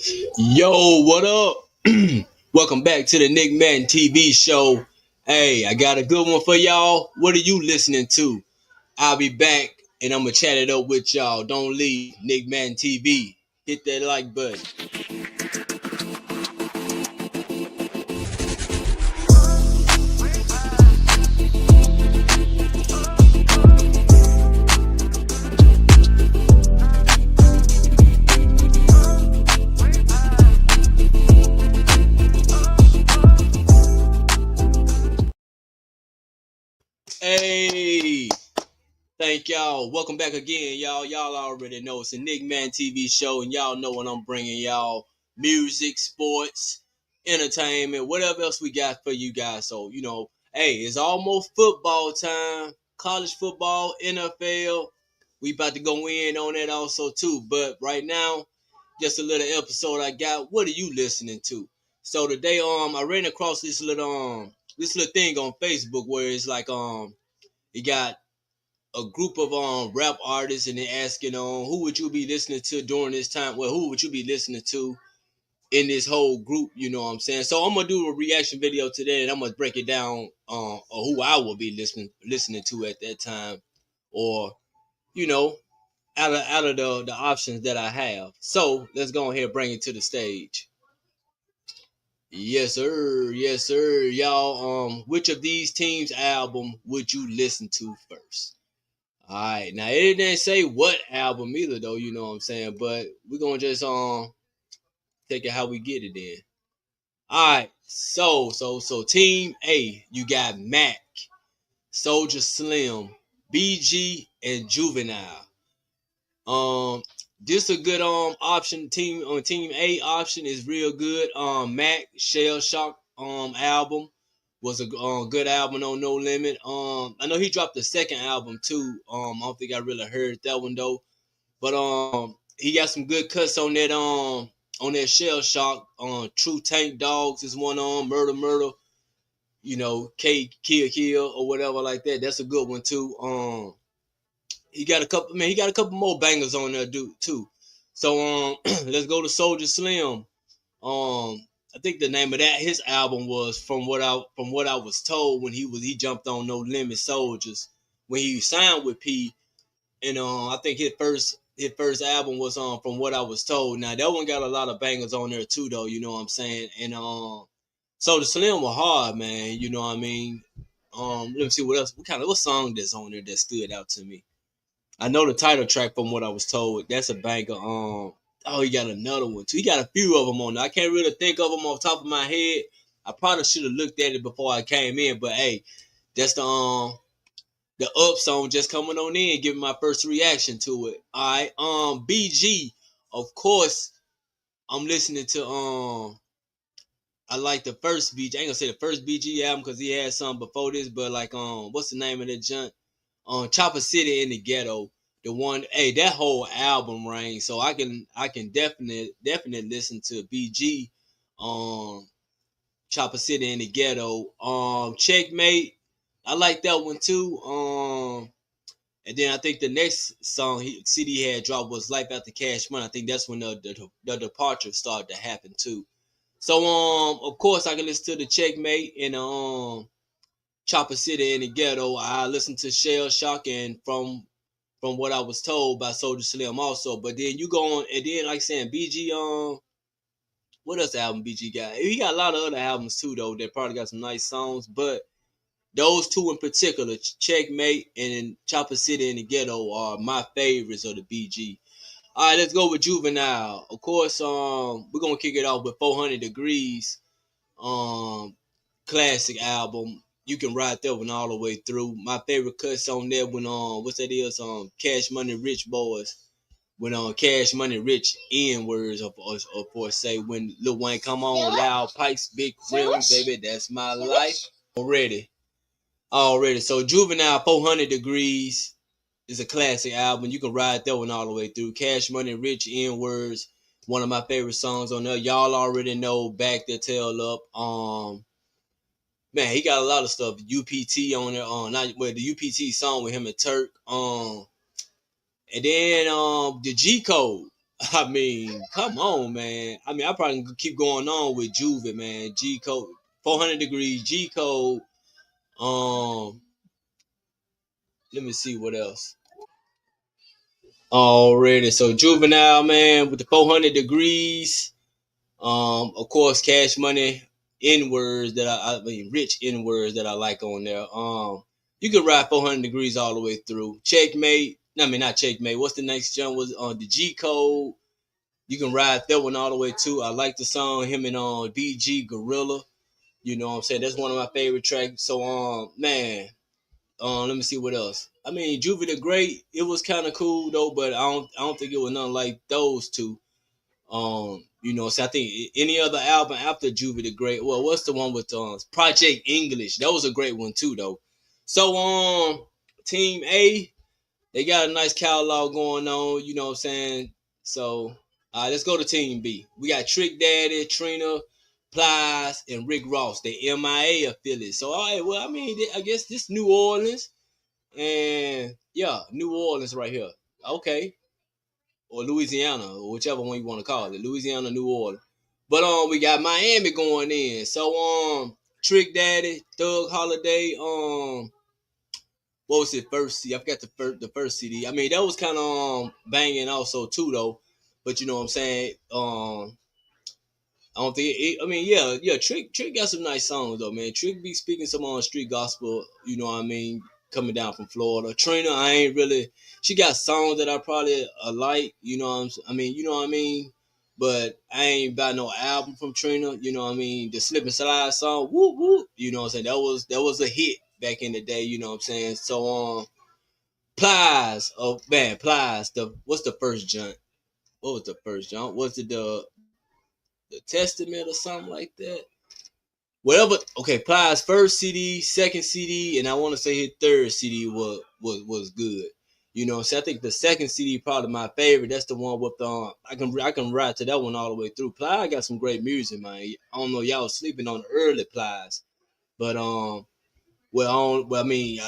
Yo, what up? Welcome back to the Nick Madden TV show. Hey, I got a good one for y'all. What are you listening to? I'll be back and I'm gonna chat it up with y'all. Don't leave. Nick Madden TV. Hit that like button. Hey, thank y'all. Welcome back again, y'all. Y'all already know it's a Nick Madden TV show, and y'all know what I'm bringing y'all: music, sports, entertainment, whatever else we got for you guys. So hey, it's almost football time. College football, NFL. We about to go in on that also too. But right now, just a little episode I got. What are you listening to? So today, I ran across this little thing on Facebook where it's like you got a group of rap artists and they're asking who would you be listening to during this time? Well, who would you be listening to in this whole group? You know what I'm saying? So I'm gonna do a reaction video today and I'm gonna break it down who I will be listening to at that time, or you know out of the options that I have. So let's go ahead and bring it to the stage. Yes sir, y'all. Which of these teams' album would you listen to first? All right, now it didn't say what album either, though. You know what I'm saying, but we're gonna just take it how we get it in. All right, so Team A, you got Mac, Soldier Slim, BG, and Juvenile. Um, this a good option. Team A option is real good. Mac Shell Shock album was a good album on No Limit. I know he dropped the second album too. I don't think I really heard that one though. But he got some good cuts on that Shell Shock. True Tank Dogs is one on Murder. K Kill or whatever like that. That's a good one too. He got a couple more bangers on there, dude, too. So let's go to Soldier Slim. I think the name of his album was from what I was told when he jumped on No Limit Soldiers when he signed with P. And I think his first album was from what I was told. Now that one got a lot of bangers on there too, though. You know what I'm saying? And Soldier Slim was hard, man. You know what I mean? Let me see what else. What song that's on there that stood out to me. I know the title track from what I was told. That's a banger. Oh, he got another one too. He got a few of them on there. I can't really think of them off the top of my head. I probably should have looked at it before I came in, but hey, that's the up song just coming on in, giving my first reaction to it. All right, BG, of course, I'm listening to I like the first BG. I ain't gonna say the first BG album because he had some before this, but like what's the name of that junk? Chopper City in the Ghetto, the one. Hey, that whole album rang. So I can definitely listen to BG, um, Chopper City in the Ghetto, Checkmate. I like that one too. And then I think the next song CD had dropped was Life After Cash Money. I think that's when the departure started to happen too. So of course I can listen to the Checkmate and Chopper City in the Ghetto. I listened to Shell Shock and from what I was told by Soldier Slim also. But then you go on and then like saying BG what else album BG got? He got a lot of other albums too though that probably got some nice songs, but those two in particular, Checkmate and Chopper City in the Ghetto, are my favorites of the BG. All right, let's go with Juvenile. Of course, we're gonna kick it off with 400 Degrees, um, classic album. You can ride that one all the way through. My favorite cuts on there when what's that is Cash Money Rich Boys, when Cash Money Rich N words of course say when Lil Wayne come on, loud pipes, big rims, baby, that's my life already. So Juvenile 400 Degrees is a classic album. You can ride that one all the way through. Cash Money Rich N words, one of my favorite songs on there. Y'all already know Back the Tail Up. Man, he got a lot of stuff. UPT on there. Not well, the UPT song with him and Turk. And then the G Code. I mean, come on, man. I mean, I probably could keep going on with Juve, man. G code, 400 degrees, G code. Um, let me see what else. Already, so Juvenile, man, with the 400 degrees. Of course, Cash Money N words that I mean, rich N words that I like on there. You can ride 400 degrees all the way through. Checkmate. I mean, not checkmate. What's the next jump? Was on the G code. You can ride that one all the way too. I like the song him and BG Gorilla. You know what I'm saying? That's one of my favorite tracks. So man, let me see what else. I mean, Juvie the Great, it was kind of cool though, but I don't think it was nothing like those two. So I think any other album after Juvie the Great. Well, what's the one with Project English? That was a great one too though. So Team A, they got a nice catalog going on, you know what I'm saying? So let's go to Team B. We got Trick Daddy, Trina, Plies, and Rick Ross, the MIA affiliate. So all right, well, I mean, I guess this New Orleans and yeah, New Orleans right here. Okay. Or Louisiana, or whichever one you want to call it. Louisiana, New Orleans. But we got Miami going in. So Trick Daddy, Thug Holiday, what was it first CD? I forgot the first CD. I mean, that was kind of banging also too though. But you know what I'm saying? I don't think I mean, yeah. Trick got some nice songs though, man. Trick be speaking some on street gospel. You know what I mean? Coming down from Florida. Trina, I ain't really. She got songs that I probably like. You know I mean, you know what I mean. But I ain't buy no album from Trina. You know what I mean? The Slip and Slide song, whoop whoop. You know what I'm saying? That was a hit back in the day. You know what I'm saying? So Plies. Oh man, Plies. What's the first junk? What was the first junk? Was it the Testament or something like that? Whatever. Okay, Plies first CD, second CD, and I want to say his third CD was good. You know, so I think the second CD probably my favorite. That's the one with I can ride to that one all the way through. Plies got some great music, man. I don't know y'all was sleeping on the early Plies, but I mean,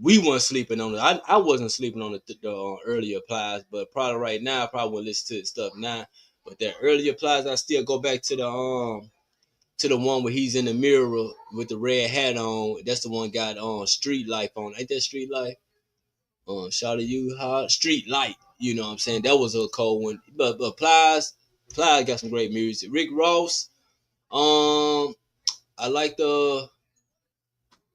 we weren't sleeping on it. I wasn't sleeping on the earlier Plies, but probably right now I probably will listen to the stuff now. But that earlier Plies, I still go back to the one where he's in the mirror with the red hat on. That's the one got Street Life on. Ain't that Street Life? Shout to you hot Street Light. You know what I'm saying? That was a cold one. But Plies got some great music. Rick Ross. Um, I like the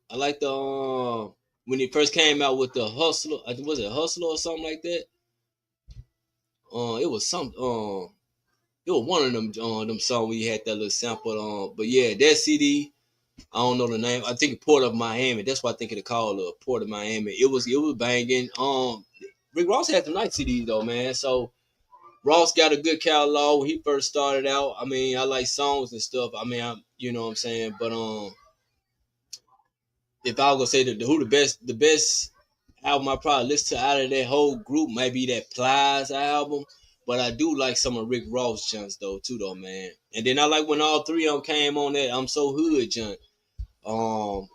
when he first came out with the Hustler. I think was it Hustler or something like that. It was some it was one of them songs we had that little sample on. But yeah, that CD. I don't know the name. I think Port of Miami. That's what I think it called Port of Miami. It was banging. Rick Ross had some nice CDs though, man. So Ross got a good catalog when he first started out. I mean, I like songs and stuff. I mean, you know what I'm saying. But if I was gonna say who the best album I probably listen to out of that whole group might be that Plies album. But I do like some of Rick Ross junks though too though, man. And then I like when all three of them came on that I'm So Hood junk.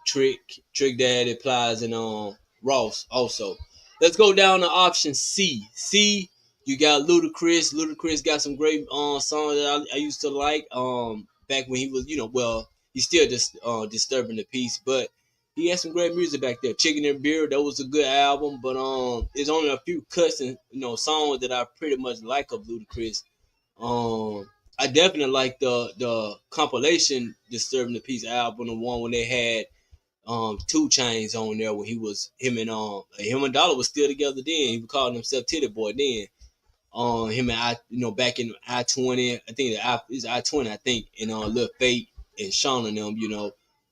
Trick Daddy, Plies, and Ross also. Let's go down to option C. C, you got Ludacris. Ludacris got some great songs that I used to like. Back when he was, well, he's still just disturbing the peace, but he had some great music back there. Chicken and Beer, that was a good album, but there's only a few cuts and songs that I pretty much like of Ludacris. Um, I definitely like the compilation Disturbing the Peace album, the one when they had 2 Chainz on there when he was him and Dollar was still together then. He was calling himself Titty Boy then. Him and back in I-20, I think it's I-20, I think, and Lil Fate and Sean and them,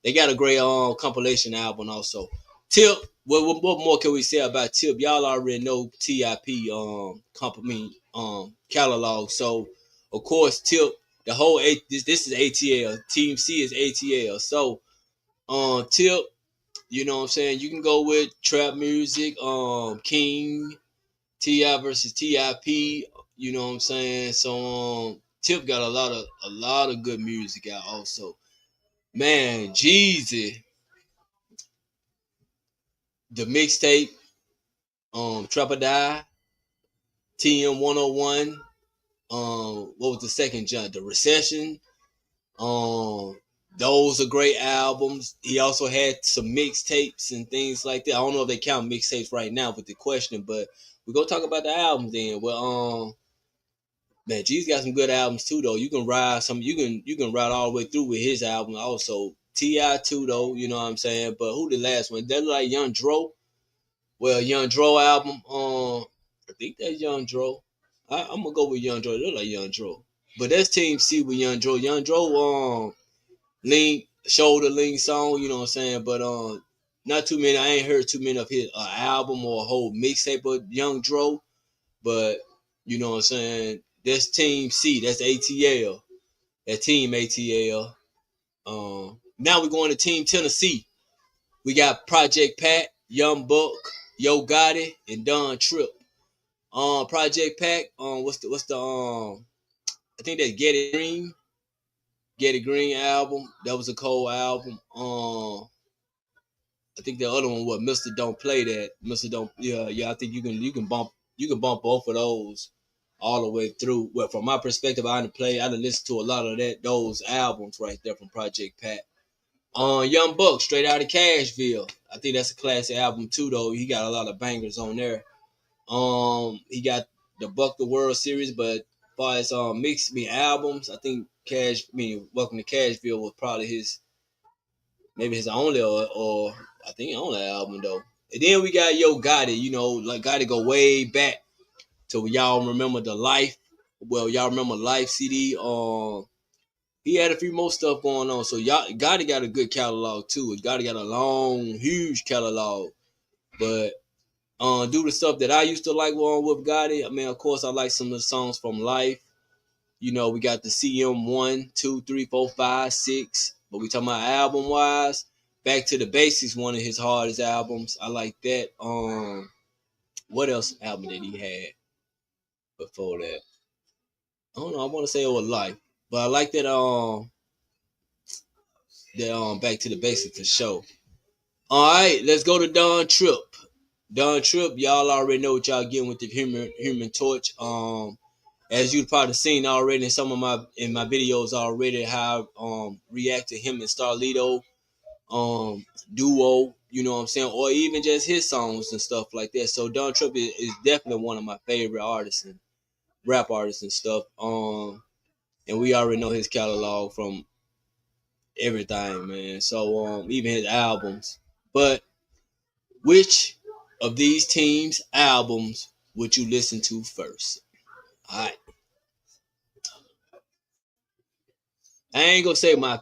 they got a great compilation album also. Tip, what more can we say about Tip? Y'all already know TIP catalog. So of course Tip, the whole this is ATL. Team C is ATL. So Tip, you know what I'm saying? You can go with trap music, King, Ti versus Tip. You know what I'm saying? So Tip got a lot of good music out also. Man, Jeezy, the mixtape, Trap or Die, TM 101. What was the second jump? The Recession. Um, those are great albums. He also had some mixtapes and things like that. I don't know if they count mixtapes right now with the question, but we go talk about the albums then. Well, man, G's got some good albums too, though. You can ride some. You can ride all the way through with his album. Also, Ti too, though. You know what I'm saying? But who the last one? That like Young Dro. Well, Young Dro album. I think that's Young Dro. I'm gonna go with Young Dro. They look like Young Dro. But that's Team C with Young Dro. Young Dro. Lean shoulder lean song. You know what I'm saying? But not too many. I ain't heard too many of his album or a whole mixtape of Young Dro. But you know what I'm saying? That's Team C. That's ATL. That Team ATL. Now we're going to Team Tennessee. We got Project Pat, Young Buck, Yo Gotti, and Don Trip. Project Pat. What's the I think that's Get It Green album. That was a cold album. I think the other one was Mr. Don't Play That. Mr. Don't yeah. I think you can bump both of those all the way through. Well, from my perspective, I done listened to a lot of those albums right there from Project Pat. Young Buck, Straight Out of Cashville. I think that's a classic album too, though. He got a lot of bangers on there. He got the Buck the World series, but as far as mix me albums, I think Welcome to Cashville was probably maybe his only or I think only album though. And then we got Yo Gotti, like Gotti go way back to y'all remember the Life. Well, y'all remember Life CD. He had a few more stuff going on. So y'all Gotti got a good catalog too. Gotti got a long, huge catalog. But do the stuff that I used to like with Gotti. I mean, of course, I like some of the songs from Life. We got the CM 1, 2, 3, 4, 5, 6. But we talking about album wise. Back to the Basics, one of his hardest albums. I like that. What else album did he had before that? I don't know. I want to say it was Life, but I like that Back to the Basics for sure. All right, let's go to Don Trip. Don Trip, y'all already know what y'all getting with the Human Torch. As you've probably seen already in some of my videos already, how react to him and Starlito duo. You know what I'm saying, or even just his songs and stuff like that. So Don Trip is definitely one of my favorite artists and rap artists and stuff. And we already know his catalog from everything, man. So even his albums. But which of these teams' albums would you listen to first? All right. I ain't gonna say my.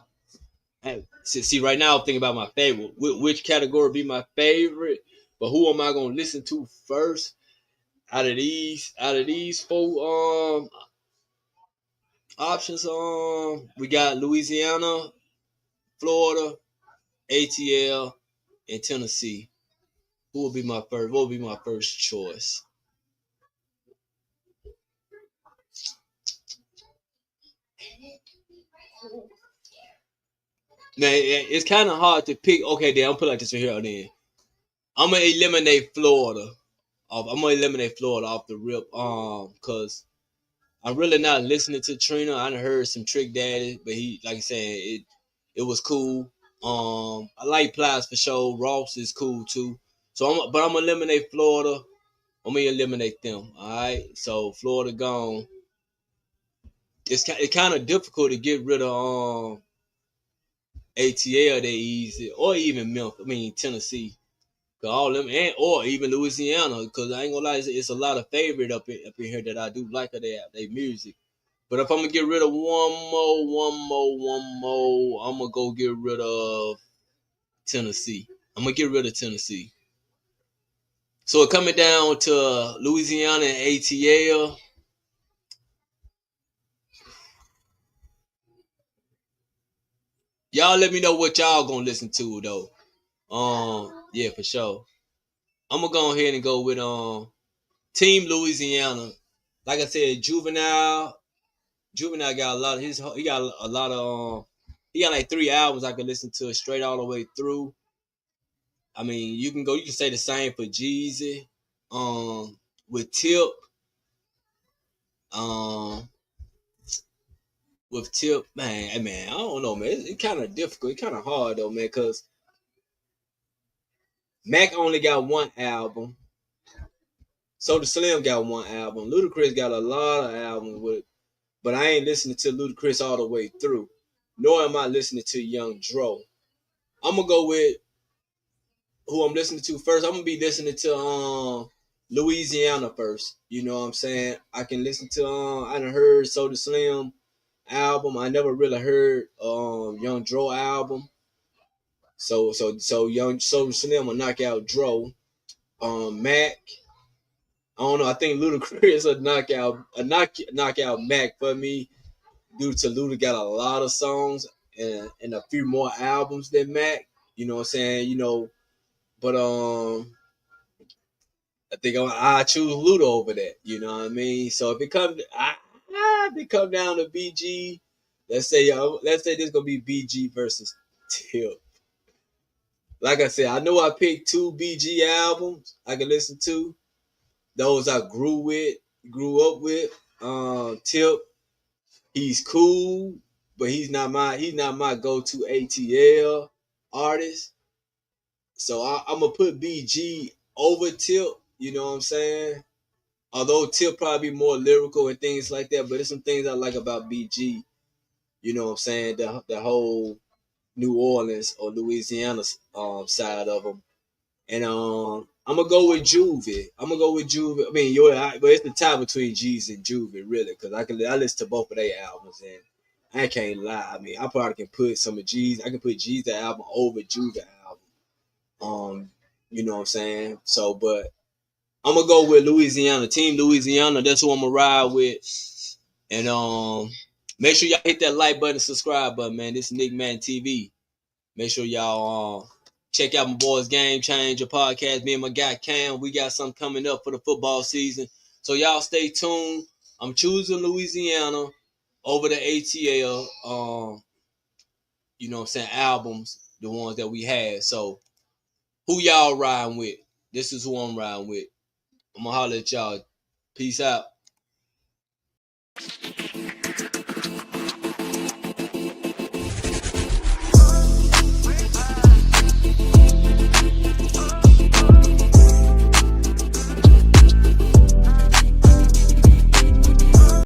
See, right now I'm thinking about my favorite. Which category be my favorite? But who am I gonna listen to first? Out of these four options, we got Louisiana, Florida, ATL, and Tennessee. Who will be my first? What will be my first choice? Now it's kind of hard to pick. Okay, then I'm put like this right here. Then I'm gonna eliminate Florida. I'm gonna eliminate Florida off the rip. Cause I'm really not listening to Trina. I done heard some Trick Daddy, but he, like I said, it was cool. I like Plies for sure. Ross is cool too. But I'm gonna eliminate Florida. I'm gonna eliminate them. All right. So Florida gone. It's kind of difficult to get rid of ATL that easy, or even Memphis. I mean Tennessee. All them or even Louisiana, because I ain't gonna lie, it's a lot of favorite up in here that I do like of their music. But if I'm gonna get rid of one more, I'm gonna go get rid of Tennessee. I'm gonna get rid of Tennessee. So it coming down to Louisiana and ATL. Y'all let me know what y'all gonna listen to though. Yeah, for sure. I'm gonna go ahead and go with Team Louisiana. Like I said, Juvenile got a lot of his. He got a lot of. He got like 3 albums I could listen to straight all the way through. I mean, you can go. You can say the same for Jeezy. With Tip. with Tip, man, hey, man, I don't know, man. It's kind of difficult. It's kind of hard though, man, because Mac only got one album. Soulja Slim got one album. Ludacris got a lot of albums with, but I ain't listening to Ludacris all the way through. Nor am I listening to Young Dro. I'm gonna go with who I'm listening to first. I'm gonna be listening to Louisiana first. You know what I'm saying? I can listen to I done heard Soulja Slim album. I never really heard Young Dro album. So Young Soulja Slim will knock out Dro. Mac. I don't know. I think Ludacris will knock out Mac for me due to Luda got a lot of songs and a few more albums than Mac. You know what I'm saying? But I think I choose Luda over that. You know what I mean? So if it come down to BG, let's say this gonna be BG versus Tip. Like I said, I know I picked two BG albums I can listen to. Those I grew up with. Tip, he's cool, but he's not my go to ATL artist. So I'm gonna put BG over Tip. You know what I'm saying? Although Tip probably be more lyrical and things like that, but there's some things I like about BG. You know what I'm saying? The whole New Orleans or Louisiana side of them. And I'm gonna go with Juvie. I'm gonna go with Juvie. I mean, but it's the tie between G's and Juvie, really, because I listen to both of their albums, and I can't lie. I mean, I probably can put some of G's. I can put G's album over Juvie album. You know what I'm saying? So, but I'm gonna go with Louisiana. Team Louisiana. That's who I'm gonna ride with. And make sure y'all hit that like button, subscribe button, man. This is Nick Man TV. Make sure y'all check out my boys Game Changer podcast. Me and my guy Cam. We got something coming up for the football season. So y'all stay tuned. I'm choosing Louisiana over the ATL. You know what I'm saying, albums, the ones that we had. So who y'all riding with? This is who I'm riding with. I'm gonna holler at y'all. Peace out.